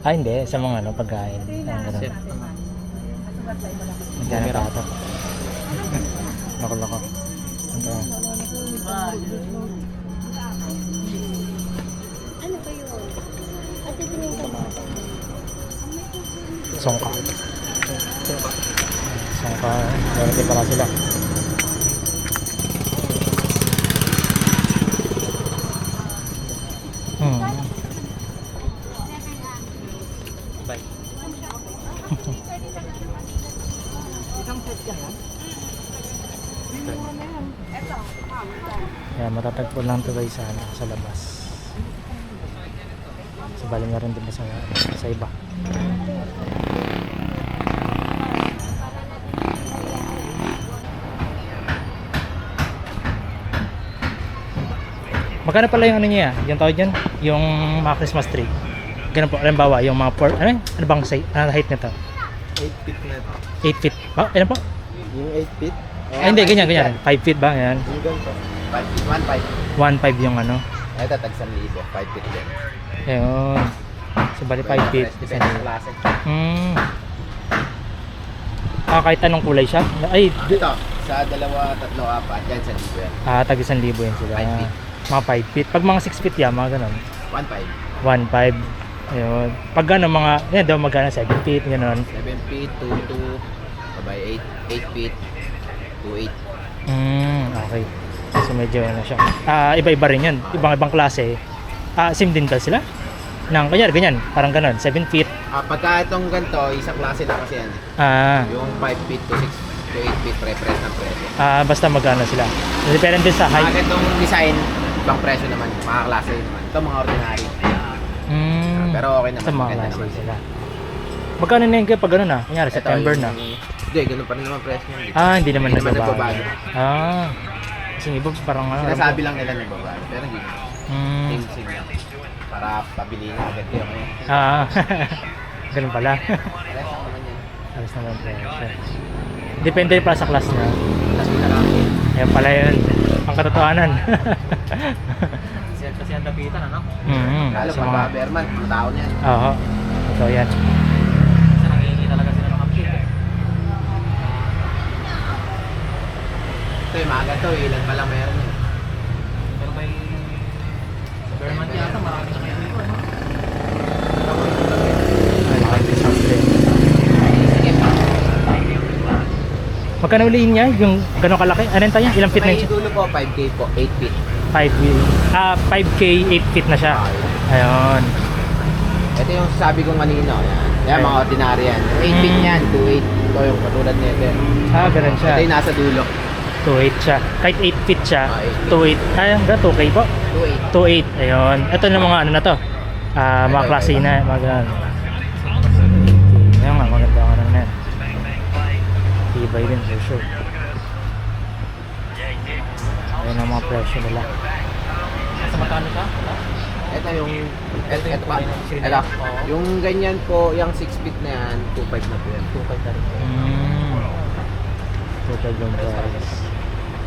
Ah, hindi. Sa mga ano, pagkain. Ang ganun. Chef. Masugat sa iba lang. Magkano tata? Lako. Ito. Ano ba yun? At titingin ka ba? Songka. Songka. Meron pala sila. Bye. Kaya matatagpo lang ito guys sa labas. Sa bali na rin din sa iba. Magkano pala yung ano niya? Yung tawag dyan? Yung mga Christmas tree. Ganun po. Halimbawa, yung mga ano bang height nito? 8 feet na ito. 8 feet. Ah, ilan po? Yung 8 feet? Ay, hindi, ganyan. 5 feet ba? Yan. Yung ganito. 5 feet, 1.5. 1.5 yung ano. Ito, tag 1,000. 5 feet din. Ayun. So, bali 5 feet. Depende sa klase. Kahit anong kulay siya? Ay, Ito, sa 2, 3, 4, yan 1,000 yan. tag 1,000 yan sila. 5 feet. Mga 5 feet. Pag mga 6 feet yan, mga ganun. 1.5. 1.5. Ayun. Pag ano, mga, yan daw magkano, 7 feet, ganun. 7 feet, 2, sabay 8 feet, 2, 8. Okay. So, medyo ano siya. Iba-iba rin yun. Ibang klase. Same din ba sila? Kanyari, ganyan. Parang ganun. 7 feet. Pagka itong ganito, isang klase na kasi yan. Yung 5 feet to 6 to 8 feet, pre-press ng presyo. Basta magkano sila. Depende din sa height. Mga ganitong design, ibang presyo naman, mga klase naman. Ito mga ordinary. Pero okay naman. Sa mga maganda klase naman. sila. Magkano na yun kayo pag ano na? Kanyari, Ito, September yung- na. Hindi, ganun pa rin naman presyo yun. Hindi naman Hindi naman nagbabago. nagbabago. Kasi yung iba parang ano. Sinasabi lang nila nagbabago, pero hindi naman. Hmm. Same lang. Para pabili na agad kayo ngayon. Ganun pala. Rest lang naman yan. Alas naman presyo. Depende pa sa class na. Tapos pinarami. Ayan pala yun. Ang katotohanan. Kasi ang dapitan, ano? Lalo Sa pag mga... mga bearman, mga tao niyan. Oo. Ito yan. Kasi nangihingi talaga sila ng update. Ito yung mga ganito, ilan pa lang meron yun. Pero may... Sa Berman yata, marami na kayo dito, ano? Magkano ulihin niya? Yung gano'ng kalaki? Ano yun tayo? Ilang feet na May yun? dulo po, 5K po, 8 feet. 5K, 8 feet na siya. Ayun. Ito yung sabi kong kanino. Yan, yan mga ordinary yan. 8 feet yan, 2.8. Ito yung katulad nito. Ganun siya. Ito yung nasa dulo. 2.8 siya. Kahit 8 feet siya. 8 feet. 2.8. Hanggang 2K po? 2.8. 2.8. Ayun. Ito na mga ano na to. Mga klase na. Mga ganun. Ayun nga, maganda ka na yan. Tibay din for sure. Ayun ang mga presyo nila. Sa magkano ka? Ito yung, ito pa. Ito. Yung ganyan po, yung 6 feet na yan, 2.5 na po yan. 2.5 na rin po. Total yung price.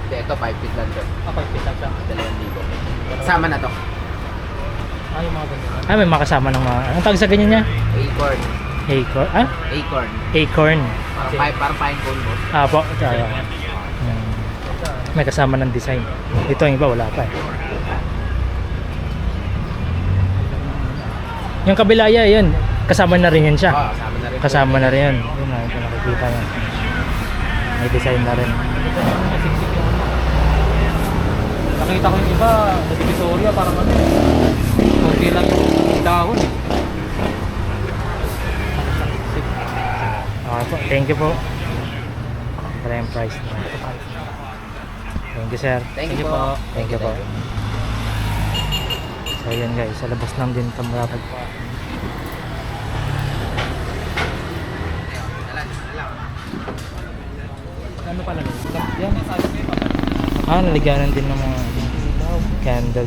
Hindi, ito 5 feet lang to. 5 feet lang siya. 2,000. Kasama na to. Yung mga ganyan. May makasama ng mga... Anong tawag sa ganyan niya? Acorn. Acorn? Acorn. Acorn. Parang pine cone mo. Po. May kasama ng design. Dito yung iba wala pa eh. Yung kabilaya yun, kasama na rin yan siya. Kasama na rin. Kasama na rin yun. Yun na, ito nakikita yan. May design na rin. Nakita ko yung iba, sa Divisoria, parang ano eh. Kunti lang yung dahon eh. Okay po, thank you po. Para yung price na. Thank you sir. Thank you po. Thank you po. So yun guys, sa labas lang din ito matatagpo. Ano pala? Yan, sabi ko yun. Naliganan din ng mga candle.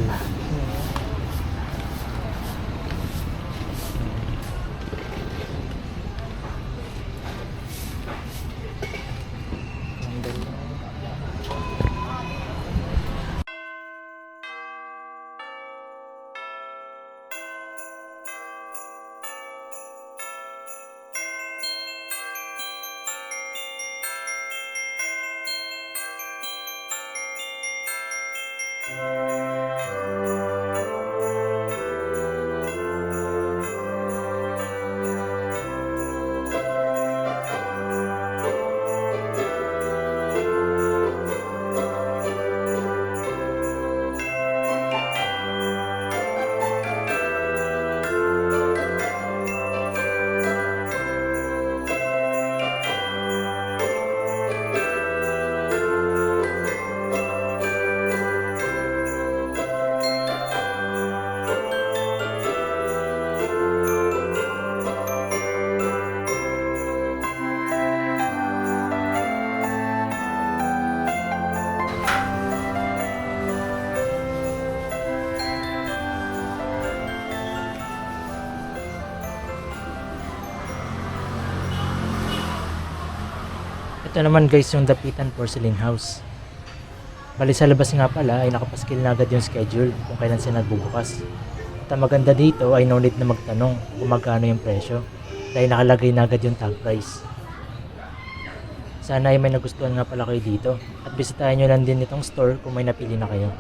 Ito naman guys yung Dapitan Porcelain House. Bali sa labas nga pala ay nakapaskil na agad yung schedule kung kailan sila nagbubukas. At ang maganda dito ay no need na magtanong kung magkano yung presyo dahil nakalagay na agad yung tag price. Sana ay may nagustuhan nga pala kayo dito at bisitahin nyo lang din itong store kung may napili na kayo.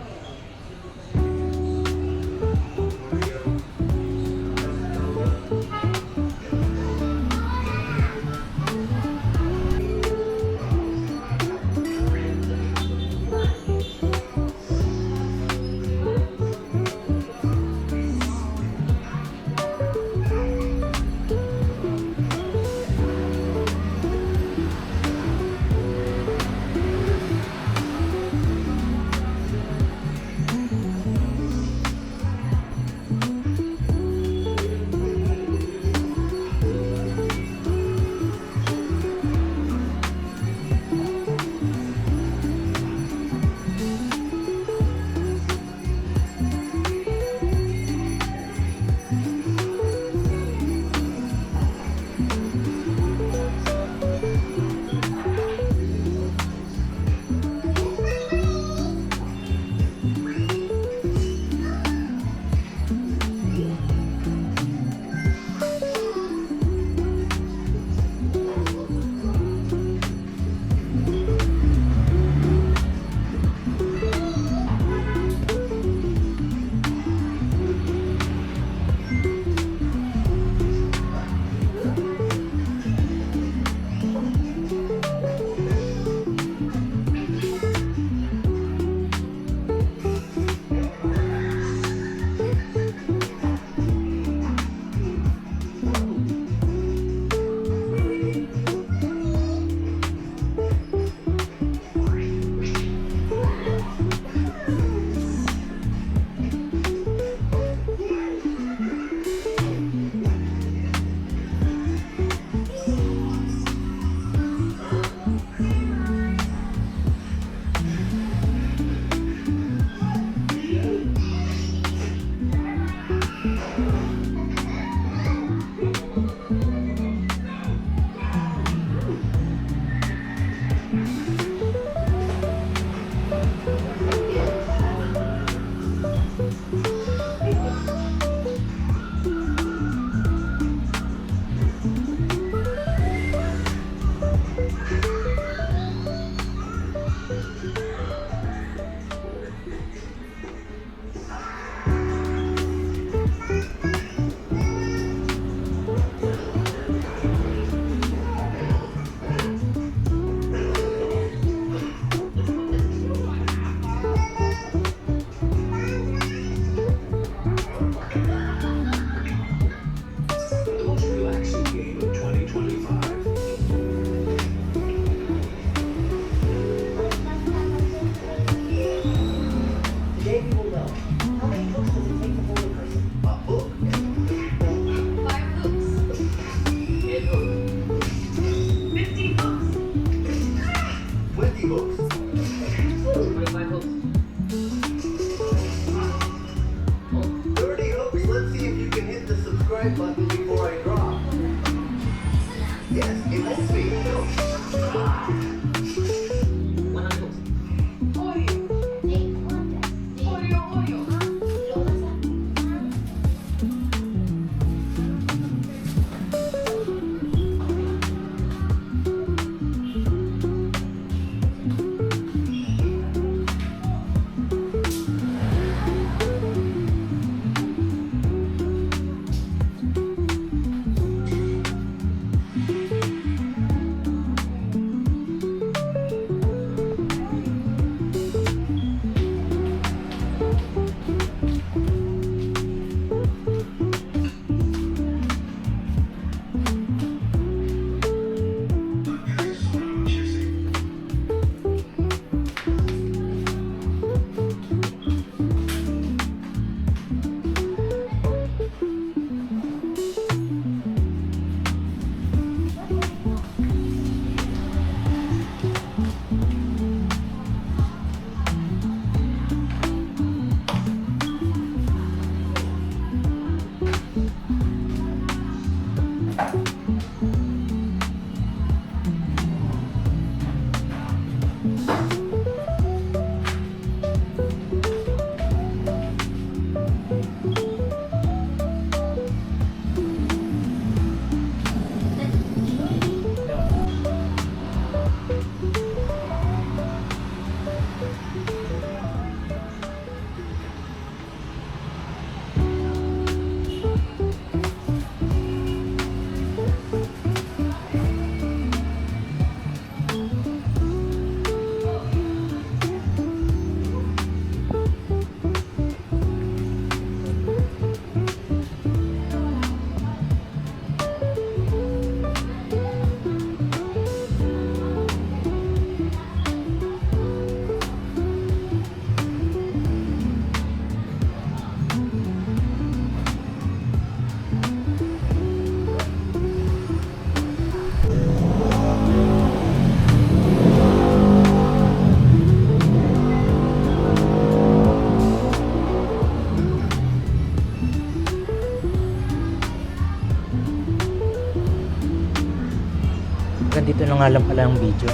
Dito na nga lang pala ang video.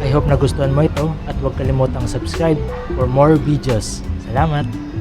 I hope nagustuhan mo ito at huwag kalimutang subscribe for more videos. Salamat!